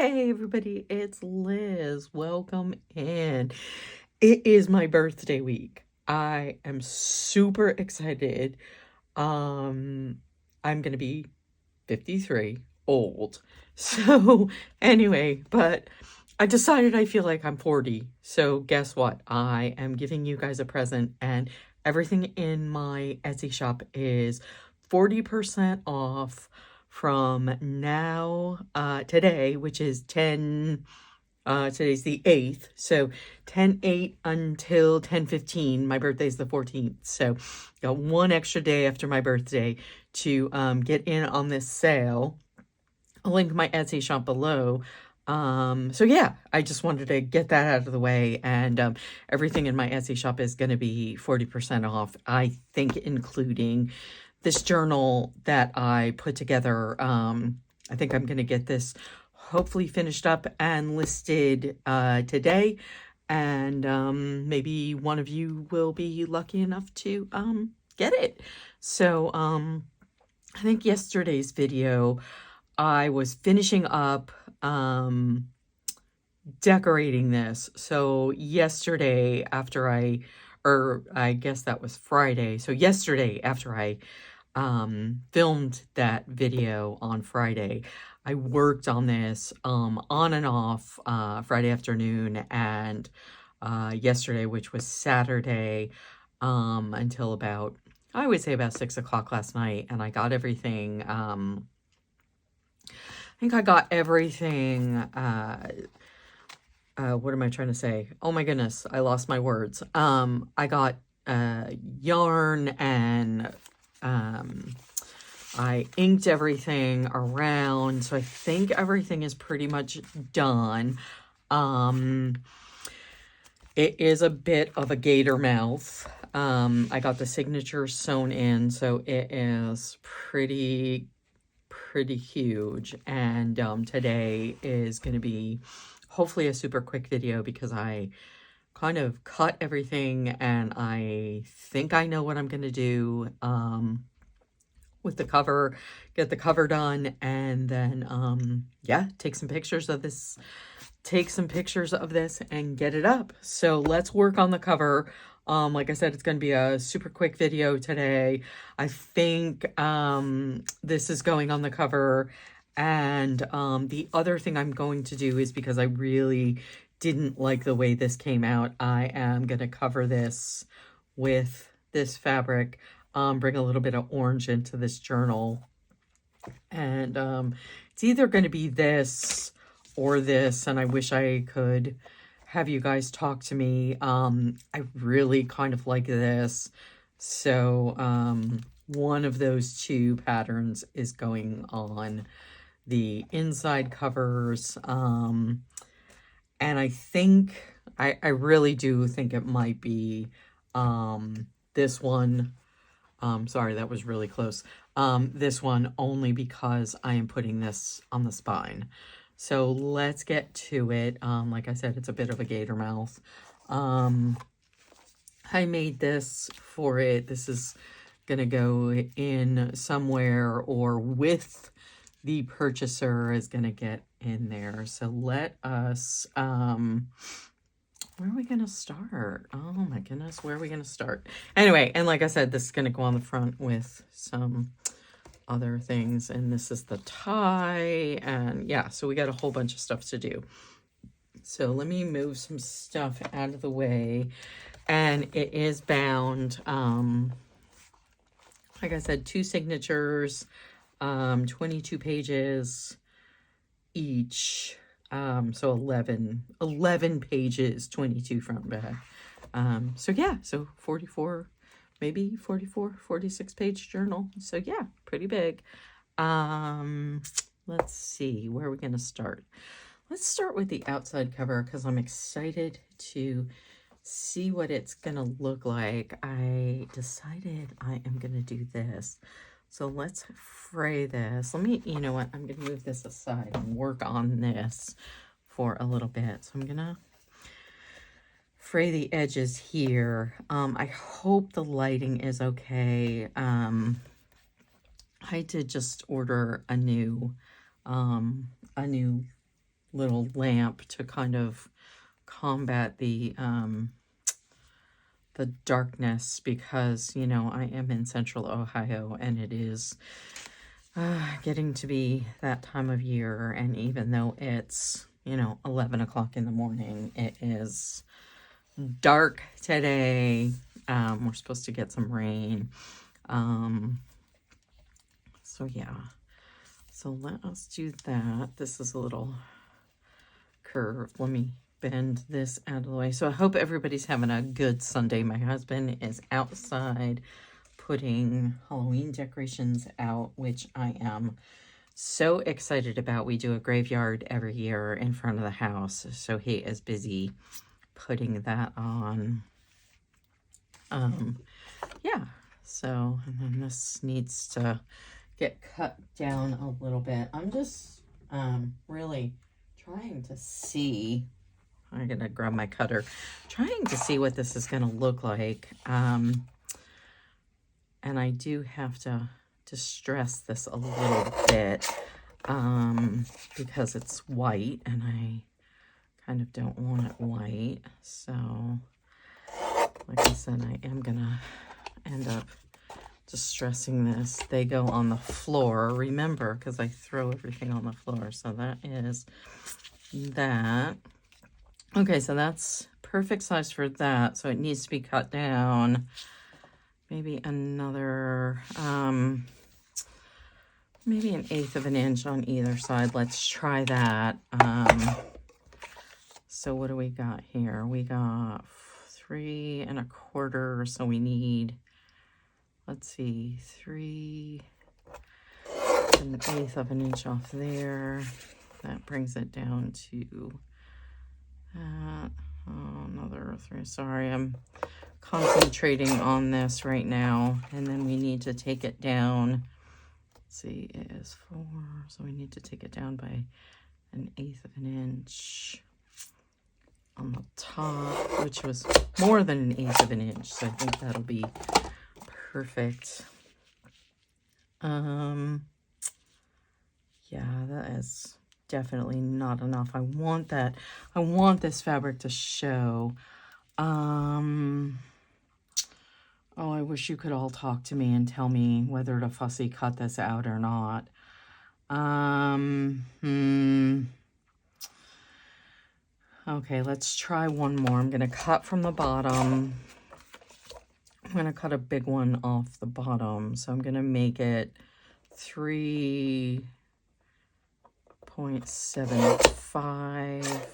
Hey everybody, it's Liz. Welcome in. It is my birthday week. I am super excited. Um, I'm gonna be 53, old. So anyway, but I decided I feel like I'm 40. So guess what? I am giving you guys a present, and everything in my Etsy shop is 40% off from now today, which is 10 today's the 8th, so 10/8 until 10/15. My birthday's the 14th, so got one extra day after my birthday to get in on this sale. I'll link my Etsy shop below. So yeah, I just wanted to get that out of the way, and everything in my Etsy shop is going to be 40% off, I think, including this journal that I put together. I think I'm going to get this hopefully finished up and listed today, and maybe one of you will be lucky enough to get it. So I think yesterday's video I was finishing up decorating this. So yesterday after or I guess that was Friday. So yesterday after I filmed that video on Friday, I worked on this on and off Friday afternoon and yesterday, which was Saturday, until about, I would say about 6 o'clock last night, and I got everything I think I got everything, what am I trying to say? Oh my goodness, I lost my words. I got yarn, and I inked everything around, so I think everything is pretty much done. It is a bit of a gator mouth. I got the signature sewn in, so it is pretty huge, and today is going to be hopefully a super quick video because I kind of cut everything and I think I know what I'm going to do with the cover, get the cover done, and then yeah, take some pictures of this and get it up. So let's work on the cover. Like I said, it's going to be a super quick video today. I think this is going on the cover. And the other thing I'm going to do is, because I really didn't like the way this came out, I am going to cover this with this fabric, bring a little bit of orange into this journal. And it's either going to be this or this, and I wish I could have you guys talk to me. I really kind of like this, so one of those two patterns is going on the inside covers, and I think I really do think it might be this one. Sorry, that was really close. This one, only because I am putting this on the spine. So let's get to it. Like I said, it's a bit of a gator mouth. I made this for it. This is going to go in somewhere, or with the purchaser is going to get in there. So let us, where are we going to start? Oh my goodness, where are we going to start? Anyway, and like I said, this is going to go on the front with some other things, and this is the tie, and yeah, so we got a whole bunch of stuff to do. So let me move some stuff out of the way, and it is bound, like I said, 2 signatures, 22 pages each, so 11 pages, 22 front and back. So yeah, so 44, maybe 44, 46 page journal. So yeah, pretty big. Let's see, where are we going to start? Let's start with the outside cover, because I'm excited to see what it's going to look like. I decided I am going to do this. So let's fray this. You know what? I'm going to move this aside and work on this for a little bit. So I'm going to fray the edges here. I hope the lighting is okay. I did just order a new little lamp to kind of combat the darkness, because, you know, I am in central Ohio and it is getting to be that time of year. And even though it's, you know, 11 o'clock in the morning, it is dark today. We're supposed to get some rain. So yeah, so let us do that. This is a little curved. Let me bend this out of the way. So I hope everybody's having a good Sunday. My husband is outside putting Halloween decorations out, which I am so excited about. We do a graveyard every year in front of the house, so he is busy putting that on. Yeah, so, and then this needs to get cut down a little bit. I'm just really trying to see. I'm gonna grab my cutter, trying to see what this is gonna look like. And I do have to distress this a little bit because it's white and I kind of don't want it white. So like I said, I am gonna end up distressing this. They go on the floor, remember, because I throw everything on the floor. So that is that. Okay, so that's perfect size for that. So it needs to be cut down maybe another maybe 1/8 of an inch on either side. Let's try that. So what do we got here? We got 3 1/4, so we need, let's see, 3 1/8 of an inch off there. That brings it down to that. Oh, another 3. Sorry, I'm concentrating on this right now. And then we need to take it down. Let's see, it is 4, so we need to take it down by 1/8 of an inch on the top, which was more than 1/8 of an inch. So I think that'll be perfect. Yeah, that is definitely not enough. I want that. I want this fabric to show. Oh, I wish you could all talk to me and tell me whether to fussy cut this out or not. Okay, let's try one more. I'm going to cut from the bottom. I'm going to cut a big one off the bottom. So I'm going to make it 3.75.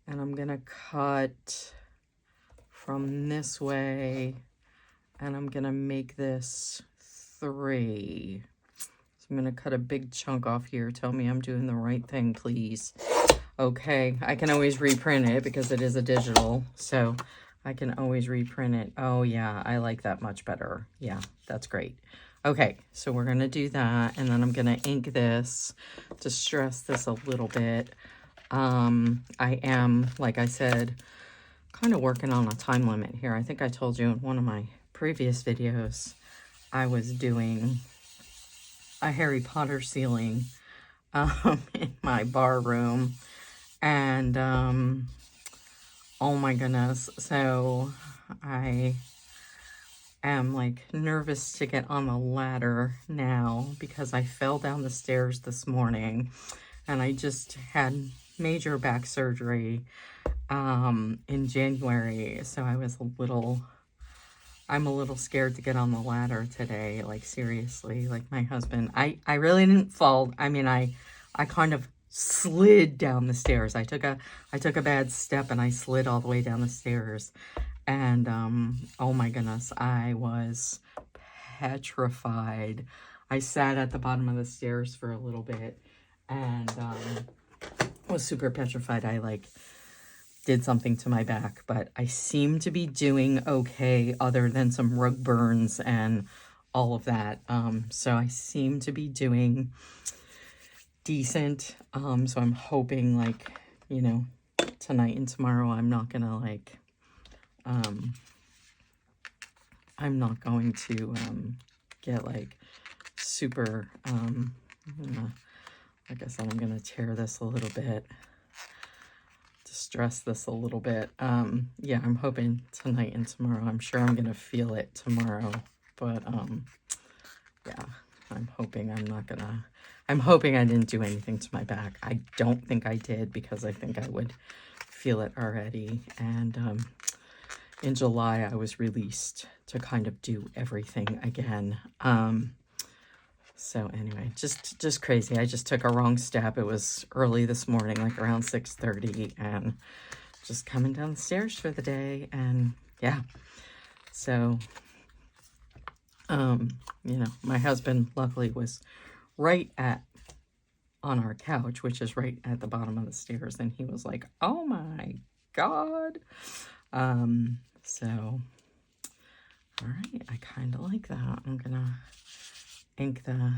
And I'm going to cut from this way. And I'm going to make this 3. So I'm going to cut a big chunk off here. Tell me I'm doing the right thing, please. Okay, I can always reprint it because it is a digital, so I can always reprint it. Oh yeah, I like that much better. Yeah, that's great. Okay, so we're gonna do that, and then I'm gonna ink this, distress this a little bit. I am, like I said, kind of working on a time limit here. I think I told you in one of my previous videos, I was doing a Harry Potter ceiling in my bar room. And, oh my goodness, so I am like nervous to get on the ladder now because I fell down the stairs this morning and I just had major back surgery, in January. So I'm a little scared to get on the ladder today. Like seriously, like my husband, I really didn't fall. I mean, I kind of slid down the stairs. I took a bad step and I slid all the way down the stairs. And oh my goodness, I was petrified. I sat at the bottom of the stairs for a little bit and was super petrified. I like did something to my back, but I seem to be doing okay other than some rug burns and all of that. So I seem to be doing decent. So I'm hoping, like, you know, tonight and tomorrow I'm not gonna like I'm not going to get like super like I said, I'm gonna tear this a little bit. to stress this a little bit. Yeah, I'm hoping tonight and tomorrow. I'm sure I'm gonna feel it tomorrow, but yeah, I'm hoping I'm hoping I didn't do anything to my back. I don't think I did, because I think I would feel it already. And in July, I was released to kind of do everything again. So anyway, just crazy. I just took a wrong step. It was early this morning, like around 6:30, and just coming down the stairs for the day. And yeah, so, you know, my husband luckily was right on our couch, which is right at the bottom of the stairs. And he was like, oh my God. So, all right, I kind of like that. I'm gonna ink the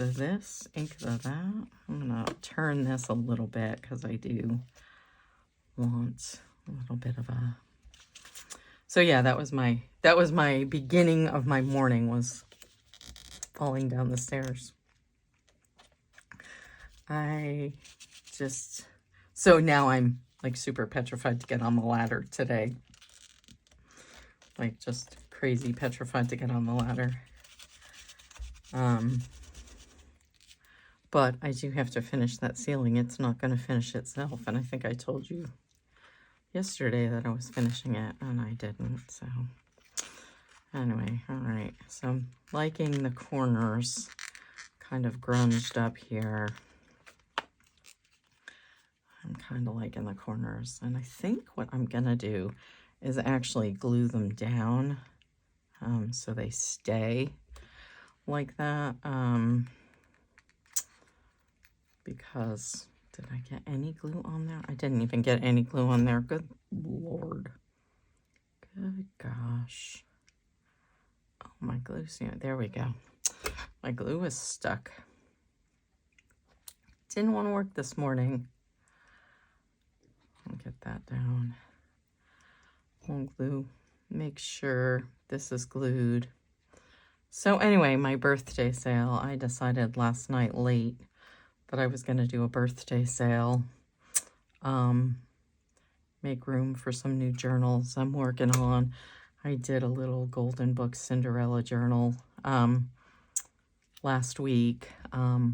this, ink the that. I'm gonna turn this a little bit, because I do want a little bit of a, so yeah, that was my beginning of my morning, was falling down the stairs. So now I'm like super petrified to get on the ladder today. Like just crazy petrified to get on the ladder. But I do have to finish that ceiling. It's not going to finish itself. And I think I told you yesterday that I was finishing it, and I didn't. So anyway, all right. So I'm liking the corners, kind of grunged up here. I'm kind of liking the corners. And I think what I'm going to do is actually glue them down so they stay like that. Because did I get any glue on there? I didn't even get any glue on there. Good Lord. Good gosh. Oh, my glue's, there we go. My glue is stuck. Didn't want to work this morning. I'll get that down. We'll glue. Make sure this is glued. So anyway, my birthday sale. I decided last night late that I was going to do a birthday sale. Make room for some new journals I'm working on. I did a little Golden Book Cinderella journal last week,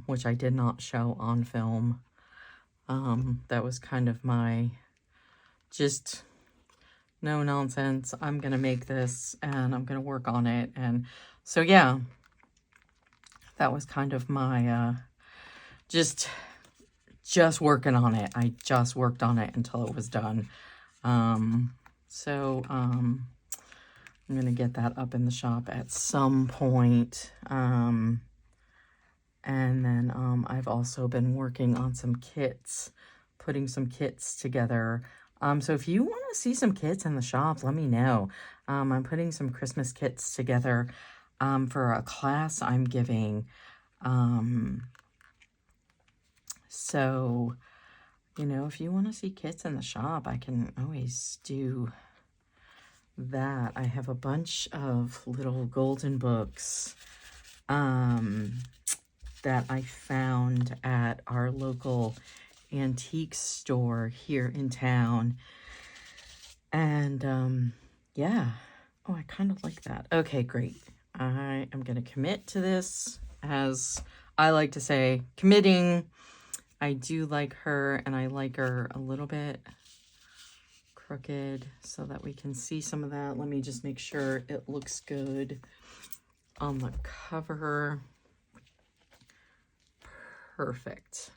which I did not show on film. That was kind of my just no nonsense. I'm going to make this and I'm going to work on it. And so, yeah, that was kind of my just working on it. I just worked on it until it was done. I'm going to get that up in the shop at some point. And then I've also been working on some kits, putting some kits together. So if you want to see some kits in the shop, let me know. I'm putting some Christmas kits together for a class I'm giving. So, if you want to see kits in the shop, I can always do that. I have a bunch of little golden books that I found at our local antique store here in town. And yeah. Oh, I kind of like that. Okay, great. I am going to commit to this, as I like to say, committing. I do like her, and I like her a little bit crooked so that we can see some of that. Let me just make sure it looks good on the cover. Perfect.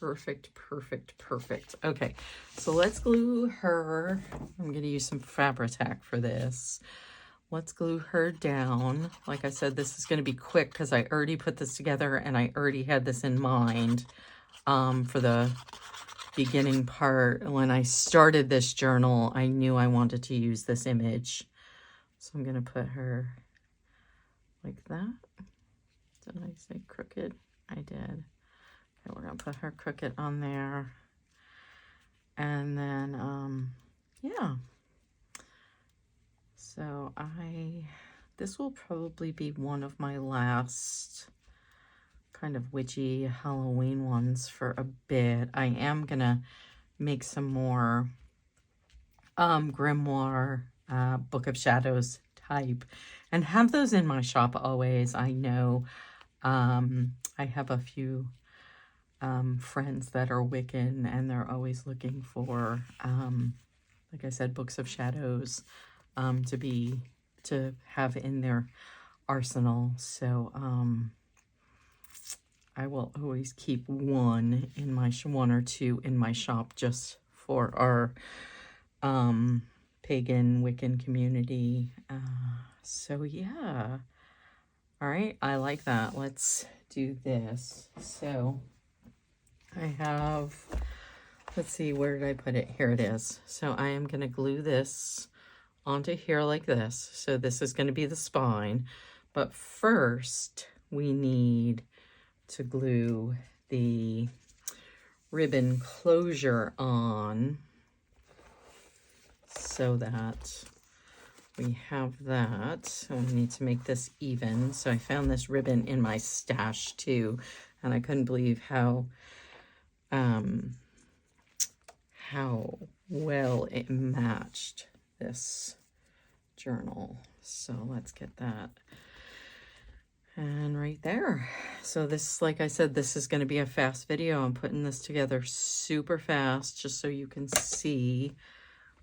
Perfect, perfect, perfect. Okay, so let's glue her. I'm going to use some Fabri-Tac for this. Let's glue her down. Like I said, this is going to be quick because I already put this together and I already had this in mind for the beginning part. When I started this journal, I knew I wanted to use this image. So I'm going to put her like that. Did I say crooked? I did. Okay, we're going to put her crooked on there. And then, yeah. So this will probably be one of my last kind of witchy Halloween ones for a bit. I am going to make some more grimoire, Book of Shadows type, and have those in my shop always. I know I have a few friends that are Wiccan, and they're always looking for, like I said, Books of Shadows to have in their arsenal. So I will always keep one or two in my shop just for our pagan Wiccan community. So yeah. All right, I like that. Let's do this. So I have, let's see, where did I put it? Here it is. So I am going to glue this onto here like this. So this is going to be the spine. But first, we need to glue the ribbon closure on so that we have that. So we need to make this even. So I found this ribbon in my stash too, and I couldn't believe how well it matched this journal. So let's get that. And right there. So this, like I said, this is going to be a fast video. I'm putting this together super fast just so you can see.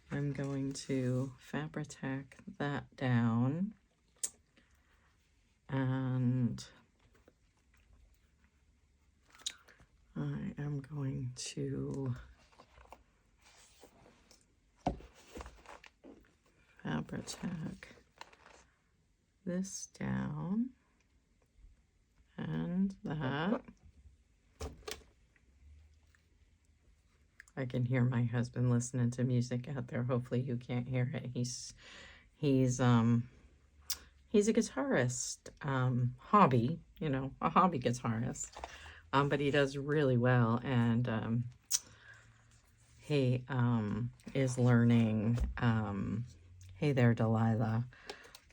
I'm going to Fabri-Tac that down. And I am going to Fabri-Tac this down. And that. I can hear my husband listening to music out there. Hopefully you can't hear it. He's a guitarist, hobby, you know, a hobby guitarist. But he does really well, and he is learning Hey There Delilah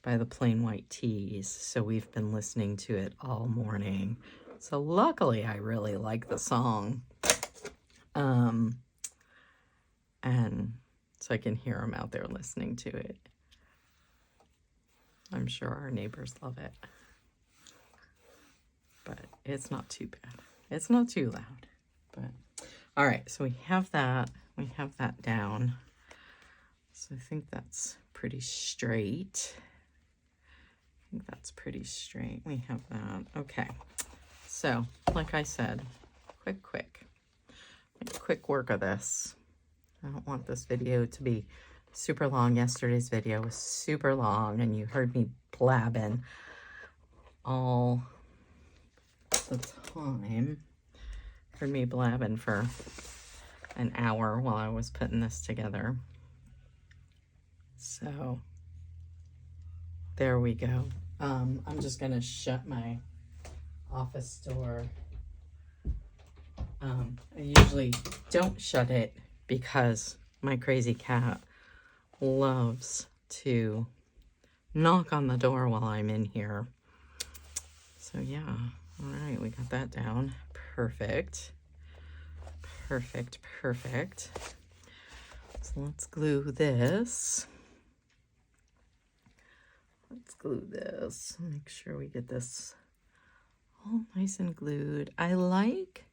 by the Plain White Tees. So we've been listening to it all morning. So luckily I really like the song. And so I can hear him out there listening to it. I'm sure our neighbors love it. But it's not too bad. It's not too loud. But all right, so we have that. We have that down. So I think that's pretty straight. That's pretty straight. We have that. Okay. So, like I said, quick work of this. I don't want this video to be super long. Yesterday's video was super long, and you heard me blabbing all the time. Heard me blabbing for an hour while I was putting this together. So, there we go. I'm just gonna shut my office door. I usually don't shut it because my crazy cat loves to knock on the door while I'm in here. So yeah, all right, we got that down. Perfect. Perfect, perfect. So let's glue this. Let's glue this. Make sure we get this all nice and glued. I like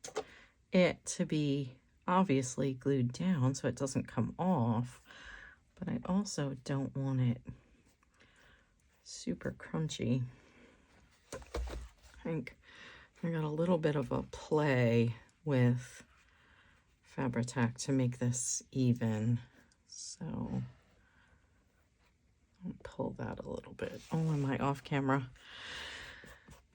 it to be obviously glued down so it doesn't come off, but I also don't want it super crunchy. I think I got a little bit of a play with Fabri-Tac to make this even. So I'll pull that a little bit. Oh, am I off camera?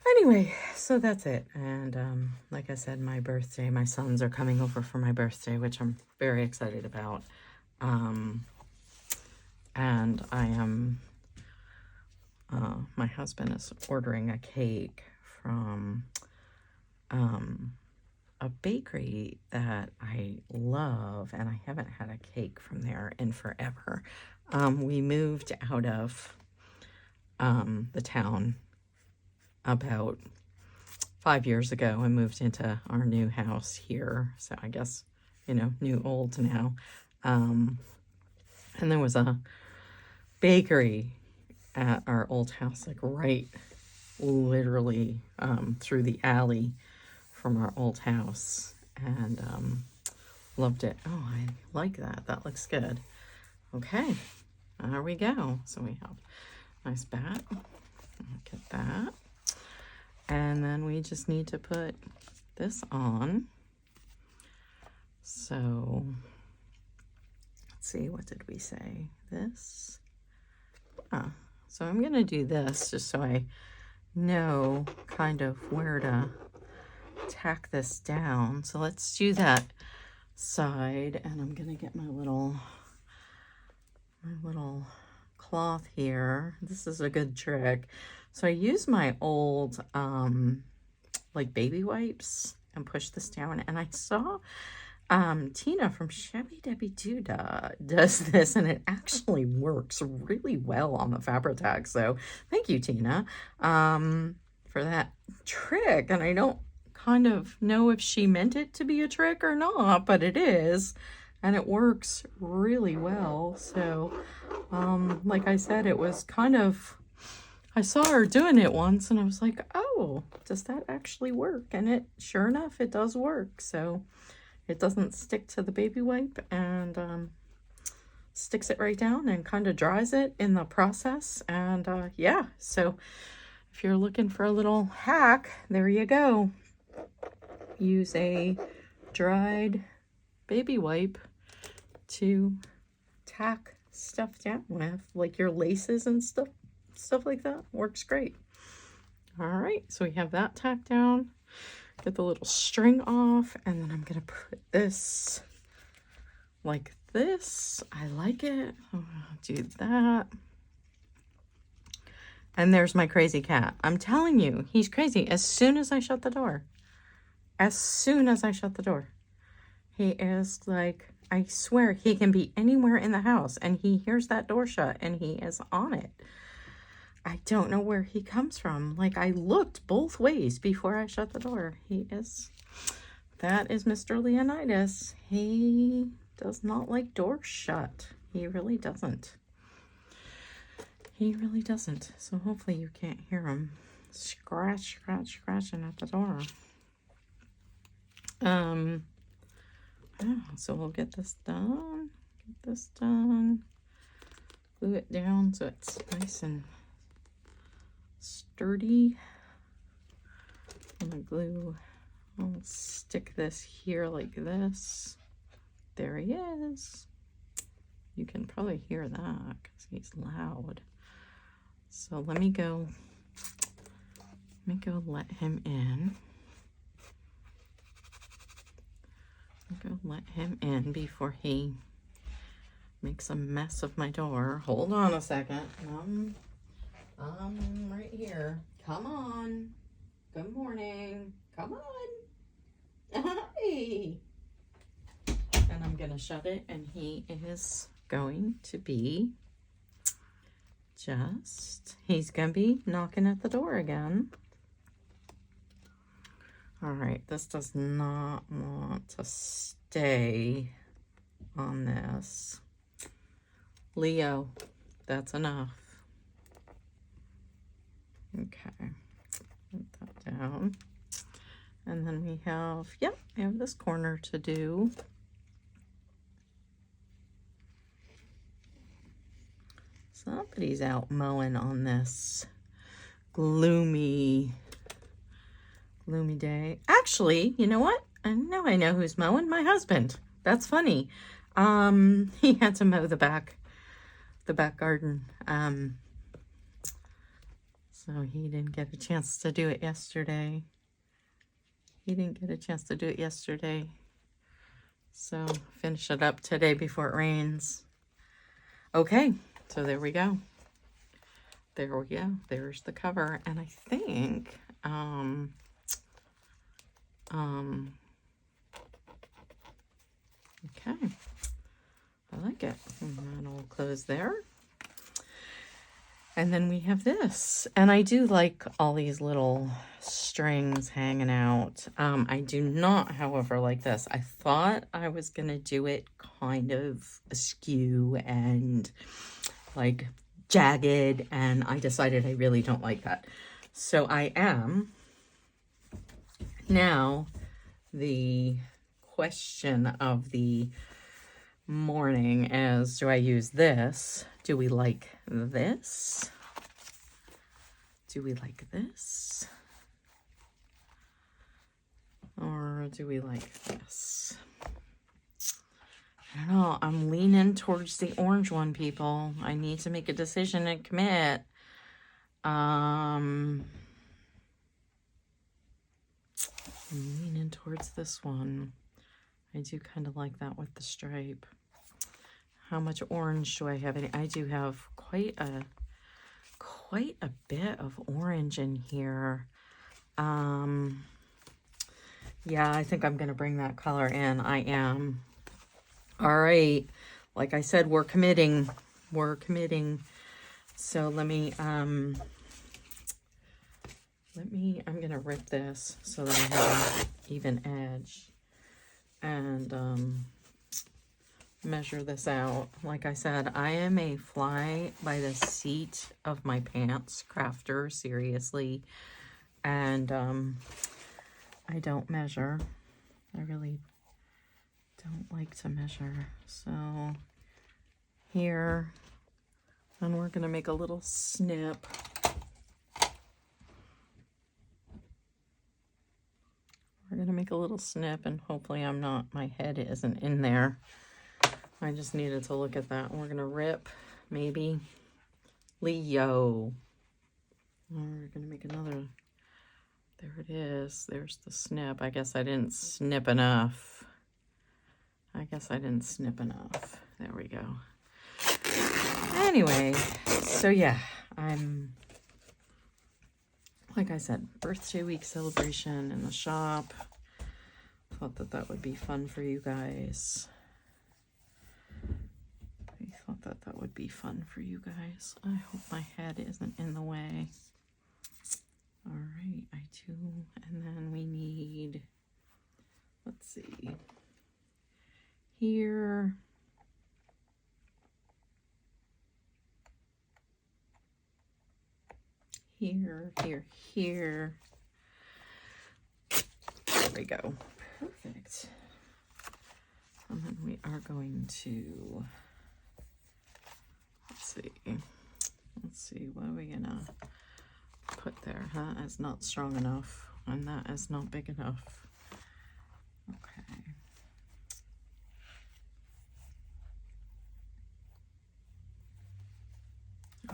Anyway, so that's it. And like I said, my birthday, my sons are coming over for my birthday, which I'm very excited about. And I am, my husband is ordering a cake from a bakery that I love, and I haven't had a cake from there in forever. We moved out of the town about 5 years ago and moved into our new house here. So I guess you know, new old now. And there was a bakery at our old house, like right literally through the alley from our old house, and loved it. Oh, I like that. That looks good. Okay, there we go. So we have a nice bat. Look at that. And then we just need to put this on. So let's see, what did we say? This. So I'm gonna do this just so I know kind of where to tack this down. So let's do that side, and I'm gonna get my little cloth here. This is a good trick. So I use my old like baby wipes and push this down, and I saw Tina from Shabby Debbie Doodah does this, and it actually works really well on the Fabri-Tac. So thank you, Tina, for that trick. And I don't kind of know if she meant it to be a trick or not, but it is, and it works really well. So like I said, it was kind of, I saw her doing it once and I was like, oh, does that actually work? And it, sure enough, it does work. So it doesn't stick to the baby wipe, and sticks it right down and kind of dries it in the process. And yeah, so if you're looking for a little hack, there you go. Use a dried baby wipe to tack stuff down with, like your laces and stuff like that. Works great. All right, so we have that tacked down. Get the little string off, and then I'm gonna put this like this. I like it. I'll do that. And there's my crazy cat. I'm telling you, he's crazy. As soon as I shut the door, he is like, I swear, he can be anywhere in the house and he hears that door shut and he is on it. I don't know where he comes from. Like, I looked both ways before I shut the door. That is Mr. Leonidas. He does not like doors shut. He really doesn't. So hopefully you can't hear him scratching at the door. So we'll get this done. Glue it down so it's nice and sturdy. I'll stick this here like this. There he is. You can probably hear that because he's loud. So let me go let him in. Before he makes a mess of my door. Hold on a second. I'm right here. Come on. Good morning. Come on. Hey. And I'm gonna shut it, and he is going to be he's gonna be knocking at the door again. All right, this does not want to stay on this. Leo, that's enough. Okay, put that down. And then we have this corner to do. Somebody's out mowing on this gloomy day. Actually, you know what? I know who's mowing. My husband. That's funny. He had to mow the back garden. So he didn't get a chance to do it yesterday. So finish it up today before it rains. Okay, so there we go. There's the cover, and I think okay, I like it. And then I'll close there. And then we have this. And I do like all these little strings hanging out. I do not, however, like this. I thought I was going to do it kind of askew and like jagged, and I decided I really don't like that. So I am now, the question of the morning is, do I use this? Do we like this? Do we like this? Or do we like this? I don't know. I'm leaning towards the orange one, people. I need to make a decision and commit. I'm leaning towards this one. I do kind of like that with the stripe. How much orange do I have? I do have quite a bit of orange in here. Yeah, I think I'm going to bring that color in. I am. All right. Like I said, we're committing. We're committing. So let me, I'm going to rip this so that I have an even edge. And measure this out. Like I said, I am a fly by the seat of my pants crafter, seriously. And I don't measure. I really don't like to measure. So here, and we're gonna make a little snip. We're gonna make a little snip, and hopefully my head isn't in there. I just needed to look at that. We're gonna rip, maybe, Leo. We're gonna make another, there it is. There's the snip. I guess I didn't snip enough. There we go. Anyway, so yeah, like I said, birthday week celebration in the shop. Thought that would be fun for you guys. I hope my head isn't in the way. All right, I do. And then we need, let's see, here. Here. There we go. Perfect. And then we are going to, let's see, what are we gonna put there? That is not strong enough, and that is not big enough. Okay.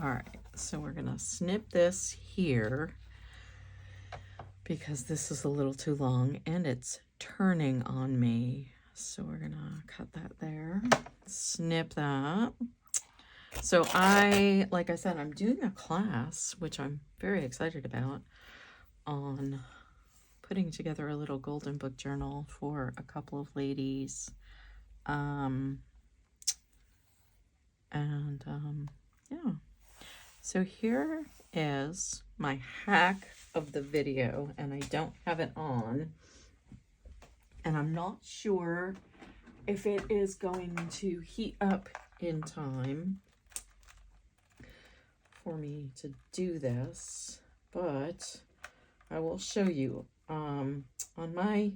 All right, so we're gonna snip this here because this is a little too long and it's turning on me. So we're gonna cut that there, snip that. So like I said, I'm doing a class, which I'm very excited about, on putting together a little golden book journal for a couple of ladies. Yeah. So here is my hack of the video, and I don't have it on, and I'm not sure if it is going to heat up in time for me to do this, but I will show you. On my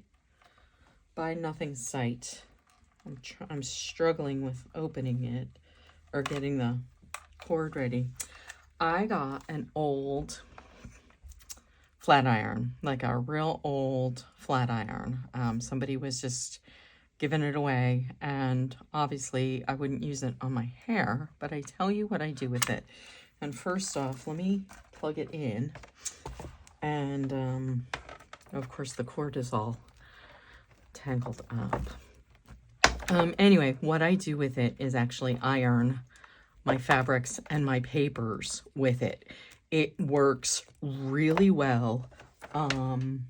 Buy Nothing site, I'm struggling with opening it or getting the cord ready. I got an old flat iron, like a real old flat iron. Somebody was just giving it away, and obviously I wouldn't use it on my hair, but I tell you what I do with it. And first off, let me plug it in, and of course the cord is all tangled up. Anyway, what I do with it is actually iron my fabrics and my papers with it. It works really well, and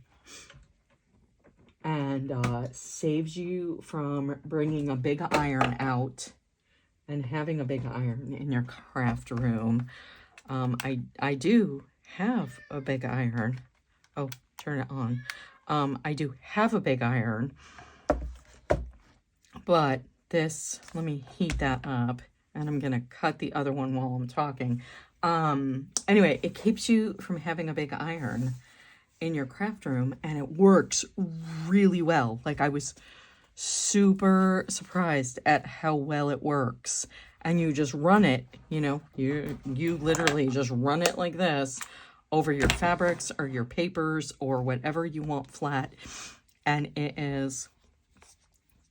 saves you from bringing a big iron out and having a big iron in your craft room. I do have a big iron. Oh, turn it on. I do have a big iron, but this, let me heat that up, and I'm gonna cut the other one while I'm talking. Anyway, it keeps you from having a big iron in your craft room, and it works really well. Like, I was super surprised at how well it works. And you just run it, you know, you literally just run it like this over your fabrics or your papers or whatever you want flat, and it is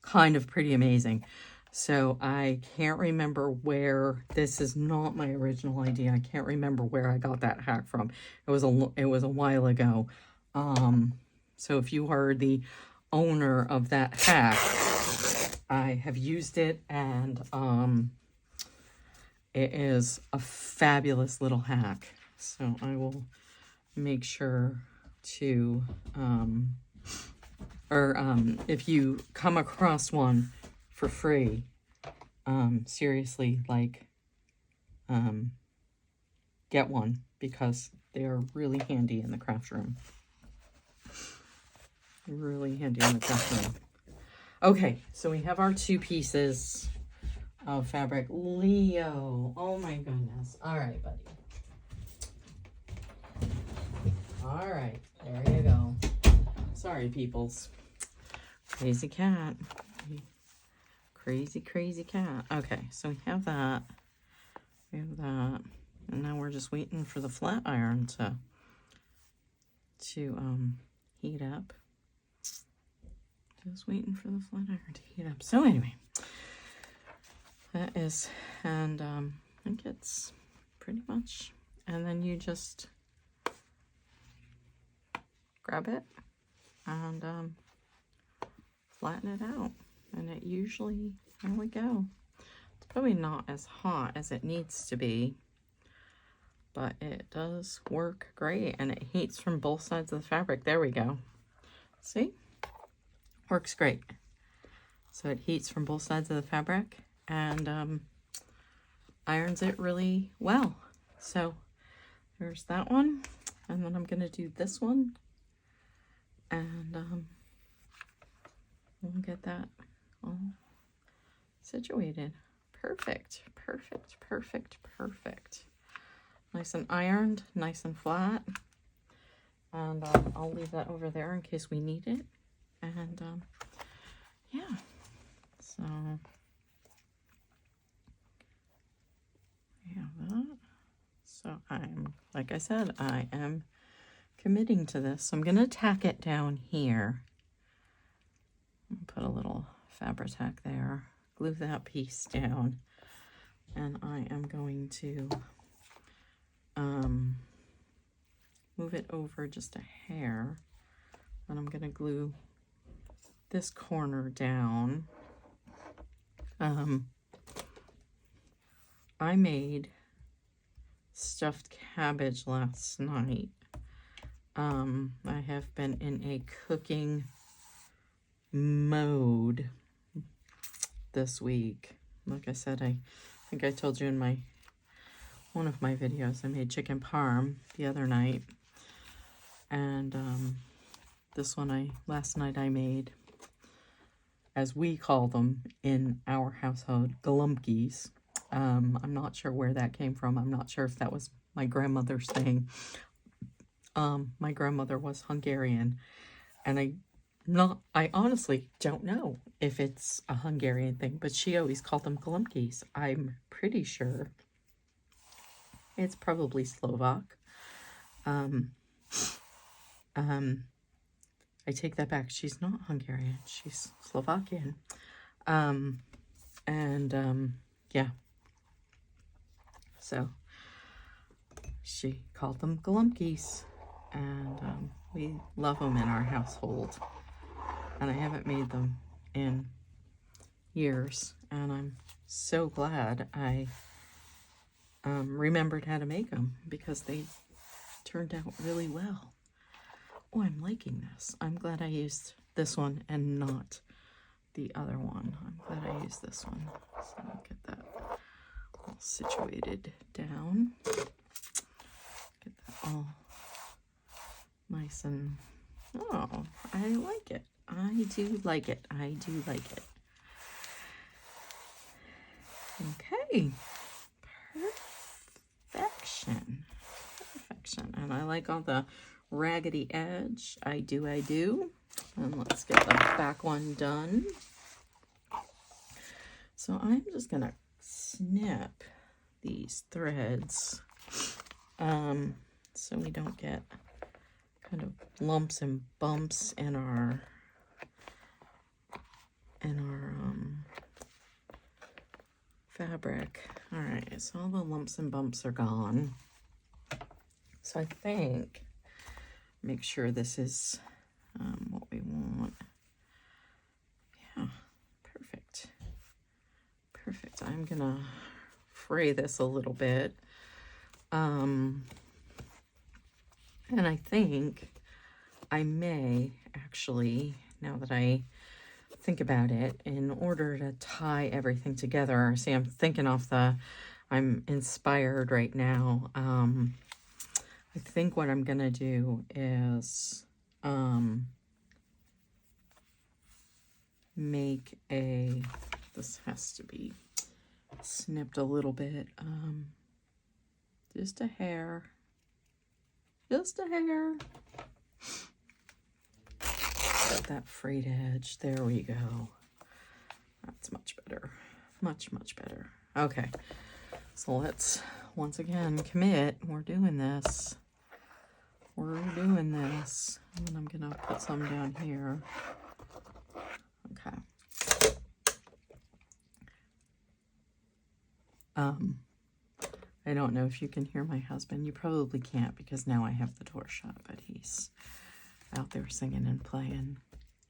kind of pretty amazing. So I can't remember where, this is not my original idea. I can't remember where I got that hack from. It was a while ago. So if you are the owner of that hack, I have used it, and it is a fabulous little hack. So I will make sure to, if you come across one for free, seriously, like, get one, because they are really handy in the craft room. Really handy in the craft room. Okay, so we have our 2 pieces of fabric. Leo, oh my goodness. All right, buddy. All right, there you go. Sorry, peoples. Crazy cat. Crazy, crazy cat. Okay, so we have that. We have that. And now we're just waiting for the flat iron to heat up. Just waiting for the flat iron to heat up. So anyway, that is, and I think it's pretty much, and then you just grab it and flatten it out, and it usually, there we go. It's probably not as hot as it needs to be, but it does work great, and it heats from both sides of the fabric. There we go. See? Works great. So it heats from both sides of the fabric and irons it really well. So there's that one, and then I'm gonna do this one, and we'll get that all situated. Perfect, perfect, perfect, perfect. Nice and ironed, nice and flat, and I'll leave that over there in case we need it. And yeah, so we have that. So I'm, like I said, I am committing to this. So I'm going to tack it down here. Put a little Fabri-Tac there, glue that piece down, and I am going to move it over just a hair, and I'm going to glue this corner down. I made stuffed cabbage last night. I have been in a cooking mode this week. Like I said, I think I told you in one of my videos, I made chicken parm the other night, and this one last night I made, as we call them in our household, galumkies. I'm not sure where that came from. I'm not sure if that was my grandmother's thing. My grandmother was Hungarian, and I honestly don't know if it's a Hungarian thing, but she always called them galumkies. I'm pretty sure it's probably Slovak. I take that back. She's not Hungarian. She's Slovakian. Yeah. So she called them galumkies, and we love them in our household. And I haven't made them in years, and I'm so glad I remembered how to make them, because they turned out really well. Oh, I'm liking this. I'm glad I used this one and not the other one. I'm glad I used this one. So I'll get that all situated down. all nice and, oh, I like it. I do like it. I do like it. Okay. Perfection. Perfection. And I like all the raggedy edge. I do. And let's get the back one done. So I'm just gonna snip these threads so we don't get kind of lumps and bumps in our fabric. All right, so all the lumps and bumps are gone. So I think, make sure this is what we want. Yeah, perfect. Perfect. I'm gonna fray this a little bit. And I think I may actually, now that I think about it, in order to tie everything together, see, I'm thinking I'm inspired right now. I think what I'm gonna do is make this has to be snipped a little bit, just a hair. Just a hair. Got that frayed edge. There we go. That's much better. Much, much better. Okay. So let's once again commit. We're doing this. We're doing this. And I'm gonna put some down here. Okay. I don't know if you can hear my husband. You probably can't because now I have the door shut, but he's out there singing and playing.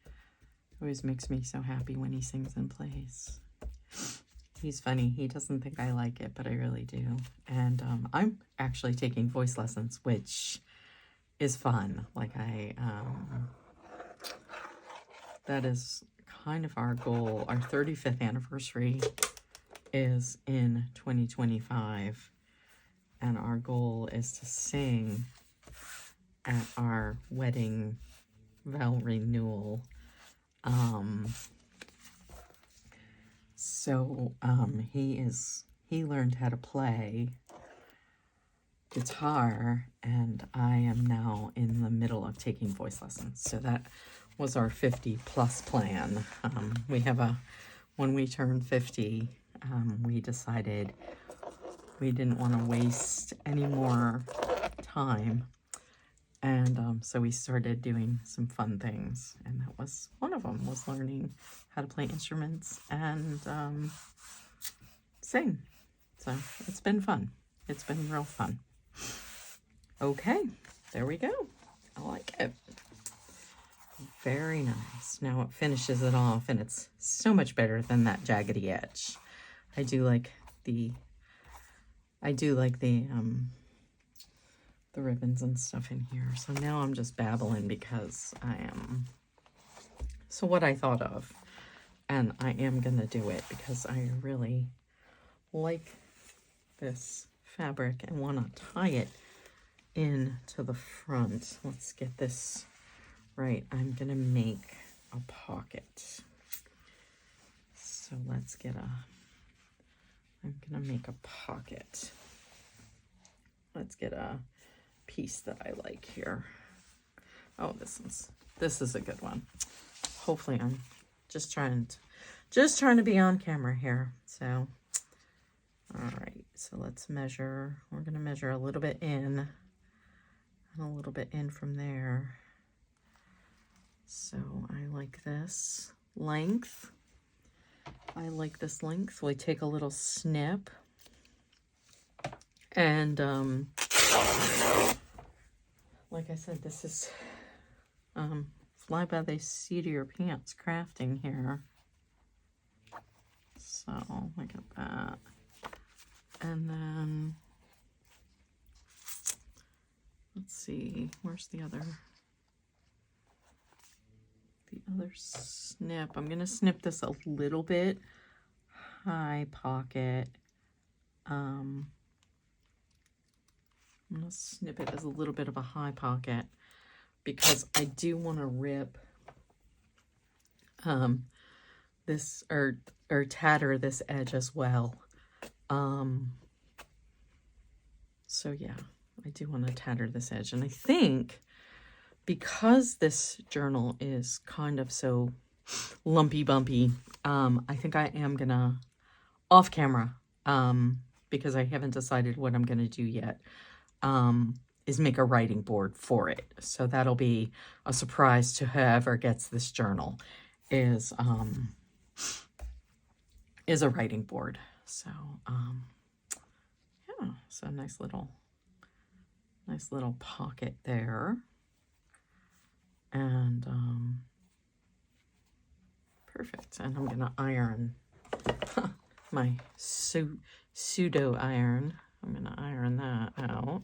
It always makes me so happy when he sings and plays. He's funny. He doesn't think I like it, but I really do. And I'm actually taking voice lessons, which is fun. Like that is kind of our goal. Our 35th anniversary is in 2025. And our goal is to sing at our wedding vow renewal. He learned how to play guitar, and I am now in the middle of taking voice lessons. So that was our 50+ plan. When we turned 50, we decided we didn't want to waste any more time. And so we started doing some fun things. And that was one of them, was learning how to play instruments and sing. So it's been fun. It's been real fun. Okay, there we go. I like it. Very nice. Now it finishes it off, and it's so much better than that jaggedy edge. I do like the ribbons and stuff in here. So now I'm just babbling because so what I thought of, and I am gonna do it because I really like this fabric and want to tie it in to the front. Let's get this right. I'm gonna make a pocket. So I'm gonna make a pocket. Let's get a piece that I like here. Oh, this is a good one. Hopefully I'm just trying to be on camera here. So, all right, so let's measure. We're gonna measure a little bit in and a little bit in from there. So I like this length. We take a little snip, and like I said, this is fly by the seat of your pants crafting here. So look at that. And then let's see, where's the other snip? I'm gonna snip this a little bit high pocket. I'm going to snip it as a little bit of a high pocket because I do want to rip this or tatter this edge as well. So yeah, I do want to tatter this edge. And I think because this journal is kind of so lumpy bumpy, I think I am gonna off camera, because I haven't decided what I'm gonna do yet, is make a writing board for it. So that'll be a surprise to whoever gets this journal, is a writing board. So yeah, so nice little pocket there. And perfect. And I'm gonna iron my pseudo iron. I'm gonna iron that out.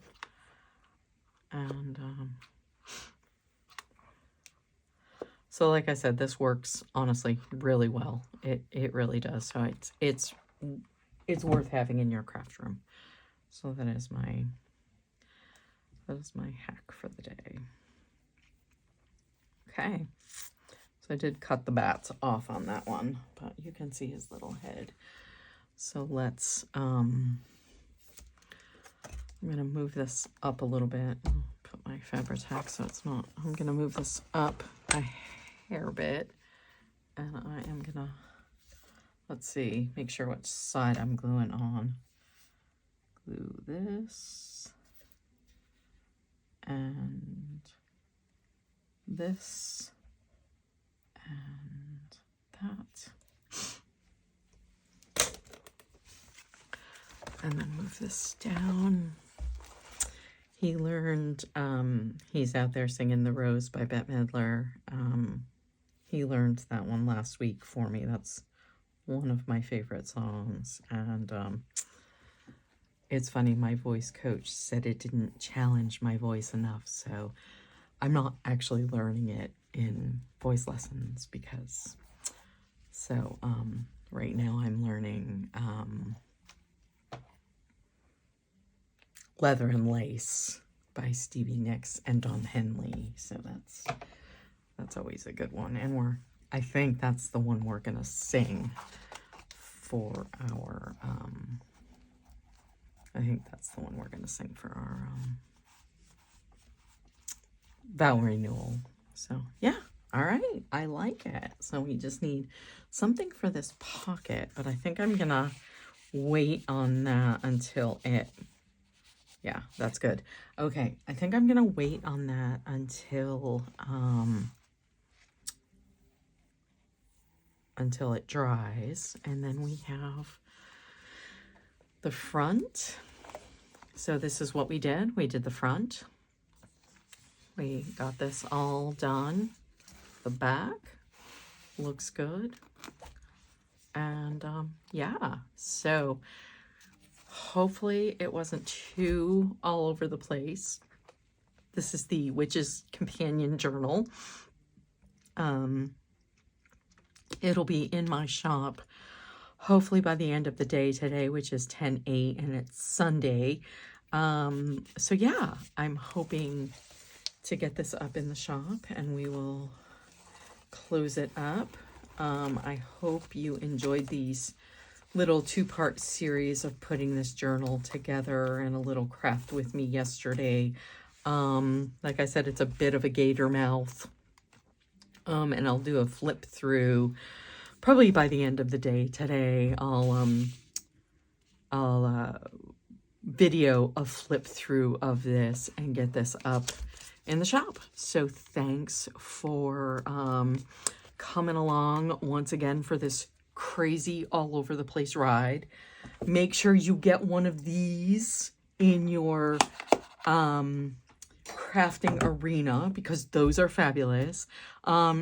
And so like I said, this works honestly really well. It really does. So it's worth having in your craft room. So that is my hack for the day. Okay, so I did cut the bats off on that one, but you can see his little head. So let's, I'm going to move this up a little bit. I'll put my Fabri-Tac so it's not, I'm going to move this up a hair bit, and I am going to, let's see, make sure which side I'm gluing on. Glue this, and this, and that. And then move this down. He learned, he's out there singing The Rose by Bette Midler. He learned that one last week for me. That's one of my favorite songs. And it's funny, my voice coach said it didn't challenge my voice enough. So I'm not actually learning it in voice lessons because, so right now I'm learning Leather and Lace by Stevie Nicks and Don Henley. So that's always a good one. And I think that's the one we're gonna sing for our vow renewal. So yeah, all right, I like it. So we just need something for this pocket, but I think I'm gonna wait on that until it, yeah, that's good. Okay, I think I'm gonna wait on that until it dries, and then we have the front. So this is what we did. We did the front. We got this all done. The back looks good. And yeah, so hopefully it wasn't too all over the place. This is the Witch's Compainion Journal. It'll be in my shop hopefully by the end of the day today, which is 10/8, and it's Sunday. So yeah, I'm hoping to get this up in the shop, and we will close it up. I hope you enjoyed these little two-part series of putting this journal together and a little craft with me yesterday. Like I said, it's a bit of a gator mouth. And I'll do a flip through probably by the end of the day today. I'll video a flip through of this and get this up in the shop. So thanks for coming along once again for this crazy all over the place ride. Make sure you get one of these in your crafting arena, because those are fabulous.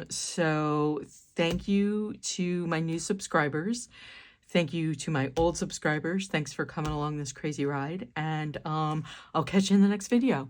So thank you to my new subscribers. Thank you to my old subscribers. Thanks for coming along this crazy ride, and I'll catch you in the next video.